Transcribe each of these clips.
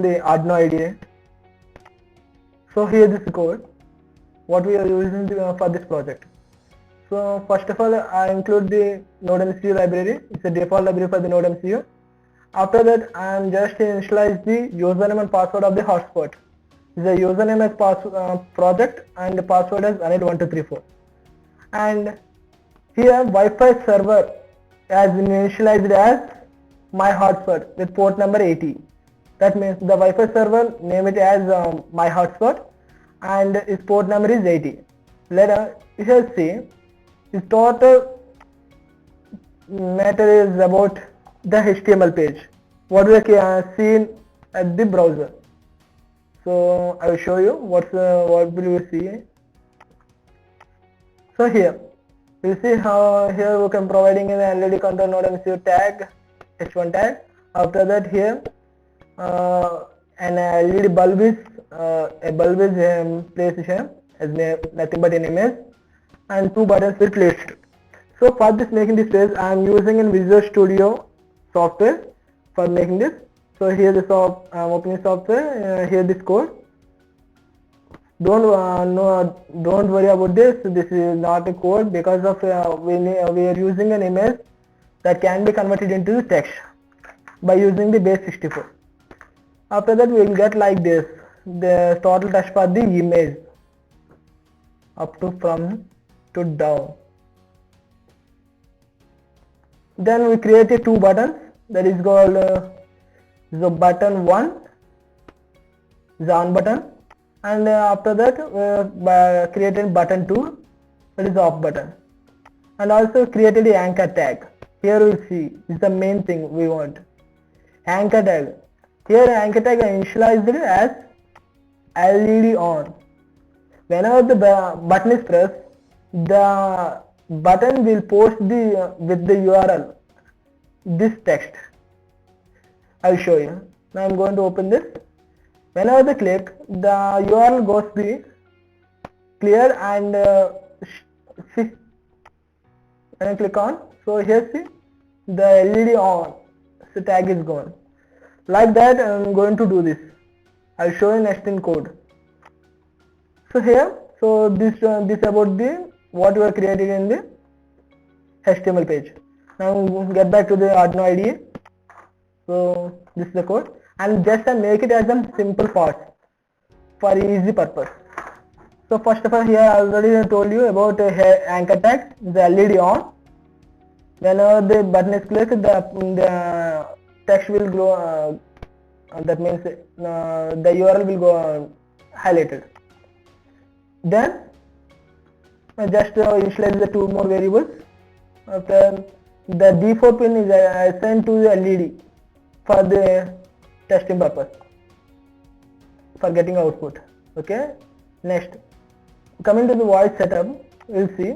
the Arduino IDE. So here this code, what we are using for this project. So first of all, I include the NodeMCU library. It's a default library for the NodeMCU. After that, I am just initialize the username and password of the hotspot. The username as project and the password as Anil1234. And here Wi-Fi server as initialized as my hotspot with port number 80. That means the Wi-Fi server name it as my hotspot and its port number is 80. Later you shall see its total matter is about the HTML page what we can see at the browser. So I will show you what will you see. So here you see how here we can providing an LED control node MCU tag H1 tag. After that here an LED bulb is placed here as nothing but an image and two buttons were placed. So for this making this page I am using in Visual Studio software for making this. So here the I'm opening software, here this code. Don't worry about this. This is not a code because of we are using an image that can be converted into the text by using the base64. After that we will get like this the total text for the image up to from to down. Then we created two buttons that is called the button 1 the on button, and after that we created button 2 that is off button, and also created the anchor tag. Here we see is the main thing we want, anchor tag. Here anchor tag I initialized it as LED on. Whenever the button is pressed, the button will post the with the URL this text. I will show you. Now I am going to open this. Whenever they click, the URL goes be clear and see when I click on, so here see the LED on, so tag is gone. Like that I am going to do this. I will show you next in code. So here, so this about the what we are creating in the HTML page. Now get back to the Arduino IDE. So this is the code, and just make it as a simple parts for easy purpose. So first of all, here I already told you about anchor tag, the LED on. Whenever the button is clicked, the text will glow. That means the URL will go highlighted. Then just initialize the two more variables. After the D4 pin is assigned to the LED for the testing purpose for getting output. Okay. Next, coming to the voice setup, we'll see.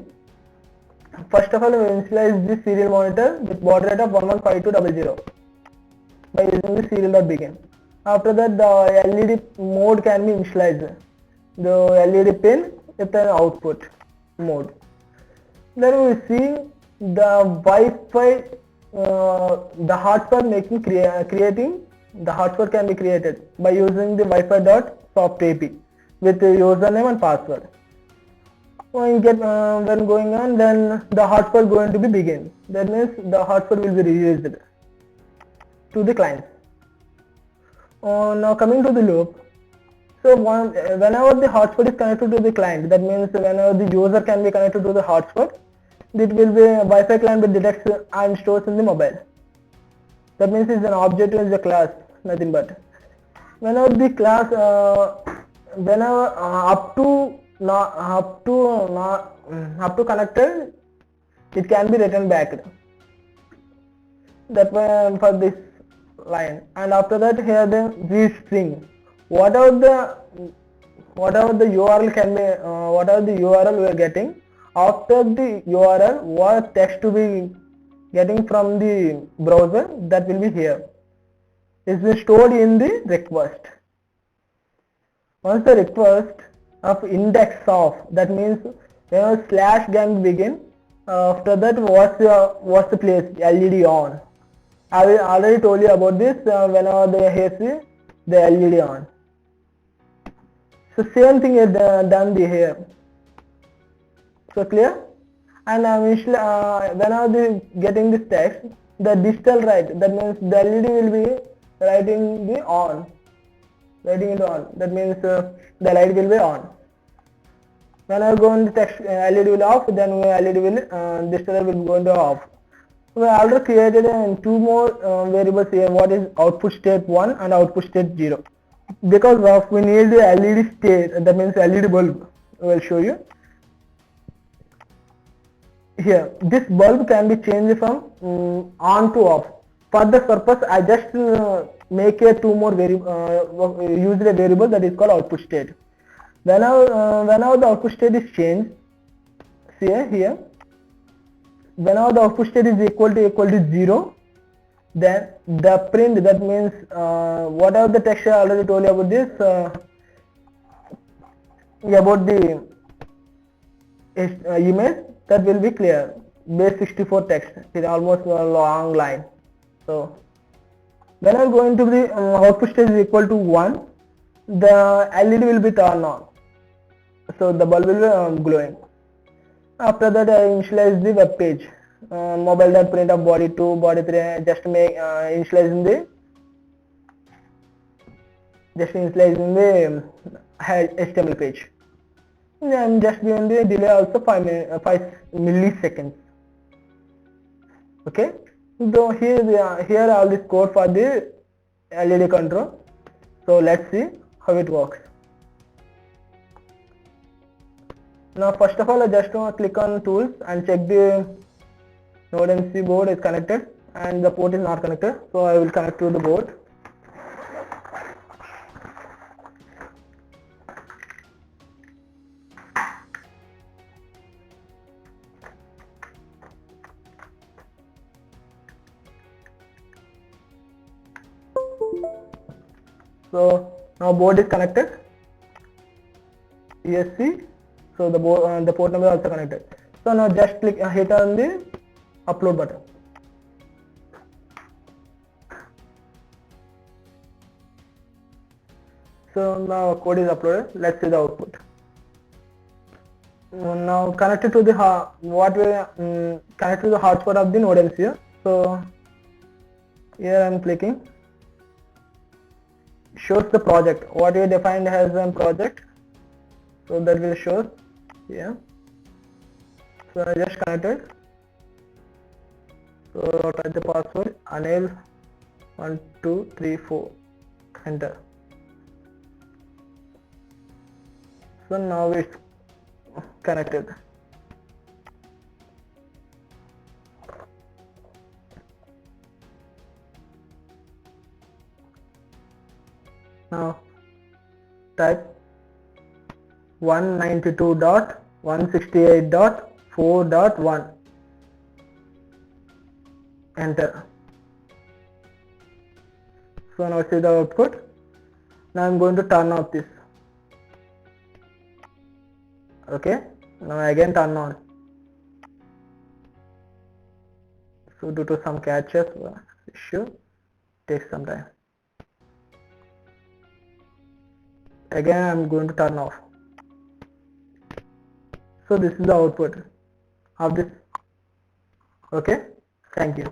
First of all, we initialize this serial monitor with baud rate of 115200 by using the serial.begin. After that, the LED mode can be initialized. The LED pin with an output mode. Then we see the Wi-Fi, the hotspot creating the hotspot can be created by using the Wi-Fi.soft.ap with the username and password. When going on, then the hotspot going to be begin. That means the hotspot will be released to the client. Now coming to the loop. So whenever the hotspot is connected to the client, that means whenever the user can be connected to the hotspot, it will be a Wi-Fi client will detect and stores in the mobile. That means it's an object is a class, nothing but. Whenever the class, whenever up to connected, it can be written back. That way for this line, and after that here the string. Whatever the URL can be, whatever the URL we are getting, after the URL, what text to be getting from the browser, that will be here. It's been stored in the request. Once the request of index of, that means slash can begin. After that, what's the place LED on. I already told you about this. Whenever they here see the LED on. So same thing is done here. So clear? And when I was getting this text, the digital write, that means the LED will be writing the on, writing it on. That means the light will be on. When I go in the text, LED will off, then LED will digital will go into off. We already created two more variables here. What is output state 1 and output state 0? Because we need the LED state, that means LED bulb. I will show you. Here, this bulb can be changed from on to off. For this purpose, I just make a two more use a variable that is called output state. Whenever the output state is changed, see here, whenever the output state is equal to 0, then the print, that means whatever the text I already told you about this, about the image, that will be clear. Base 64 text is almost a long line. So when I go into the output state is equal to 1, the LED will be turned on. So the bulb will be glowing. After that, I initialize the web page. Mobile.print of body 2, body 3, just make initializing the HTML page. I'm just giving the delay also 5 milliseconds. Okay. So here all this code for the LED control. So let's see how it works. Now first of all, I just click on tools and check the NodeMCU board is connected and the port is not connected. So I will connect to the board. So now board is connected. ESC. So the port number is also connected. So now just hit on the upload button. So now code is uploaded. Let's see the output. Now connected to the connected to the hotspot of the NodeMCU. So here I am clicking. Shows the project. What we defined as a project. So that will show here. So I just connected. So type the password Anil 1234, enter. So now it's connected. Now type 192.168.4.1, enter. So now see the output. Now I'm going to turn off this. Okay, now again turn on. So due to some catches issue, takes some time. Again I'm going to turn off. So this is the output of this. Okay, thank you.